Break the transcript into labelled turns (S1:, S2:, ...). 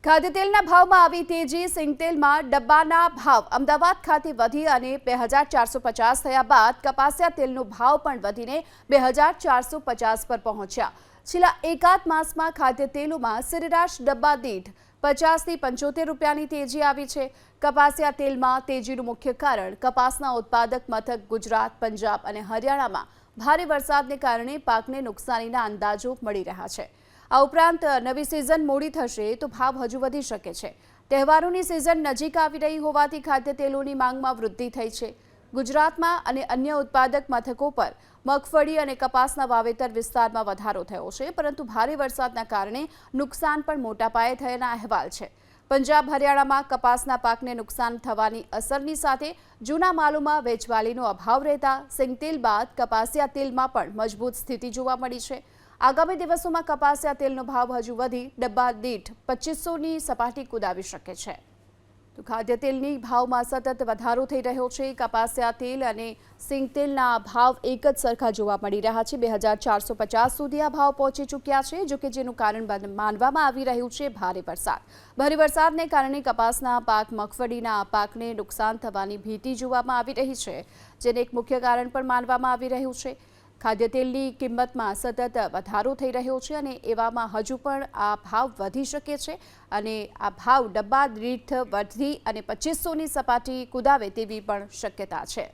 S1: ખાદ્યતેલના ભાવમાં આવી તેજી। સિંગતેલમાં ડબ્બાના ભાવ અમદાવાદ ખાતે વધી અને 2450 થયા બાદ કપાસિયા તેલનો ભાવ પણ વધીને 2450 પર પહોંચ્યા। છેલ્લા એકાદ માસમાં ખાદ્યતેલોમાં સરેરાશ ડબ્બા દીઠ 50 થી 75 રૂપિયાની તેજી આવી છે। કપાસિયા તેલમાં તેજીનું મુખ્ય કારણ કપાસના ઉત્પાદક મથક ગુજરાત, પંજાબ અને હરિયાણામાં ભારે વરસાદને કારણે પાકને નુકસાનીના અંદાજો મળી રહ્યા છે। આ ઉપરાંત નવી સિઝન મોડી થશે તો ભાવ હજુ વધી શકે છે। તહેવારોની સિઝન નજીક આવી રહી હોવાથી ખાદ્યતેલોની માંગમાં વૃદ્ધિ થઈ છે। ગુજરાતમાં અને અન્ય ઉત્પાદક મથકો પર મગફળી અને કપાસના વાવેતર વિસ્તારમાં વધારો થયો છે, પરંતુ ભારે વરસાદના કારણે નુકસાન પણ મોટા પાયે થયાના અહેવાલ છે। પંજાબ, હરિયાણામાં કપાસના પાકને નુકસાન થવાની અસરની સાથે જૂના માલોમાં વેચવાલીનો અભાવ રહેતા સિંગતેલ બાદ કપાસિયા તેલમાં પણ મજબૂત સ્થિતિ જોવા મળી છે। આગામી દિવસોમાં કપાસિયા તેલનો ભાવ હજુ વધી ડબ્બા દીઠ 2500ની સપાટી કૂદાવી શકે છે। તો ખાદ્યતેલની ભાવમાં સતત વધારો થઈ રહ્યો છે। કપાસિયા તેલ અને સિંગતેલના ભાવ એક જ સરખા જોવા મળી રહ્યા છે। 2450 સુધી આ ભાવ પહોંચી ચૂક્યા છે। જોકે જેનું કારણ માનવામાં આવી રહ્યું છે ભારે વરસાદ। ભારે વરસાદને કારણે કપાસના પાક, મગફળીના પાકને નુકસાન થવાની ભીતિ જોવામાં આવી રહી છે, જેને એક મુખ્ય કારણ પણ માનવામાં આવી રહ્યું છે। ખાદ્યતેલની કિંમતમાં સતત વધારો થઈ રહ્યો છે અને એવામાં હજુ પણ આ ભાવ વધી શકે છે અને આ ભાવ ડબ્બા દીઠ વધી અને 2500ની સપાટી કૂદાવે તેવી પણ શક્યતા છે।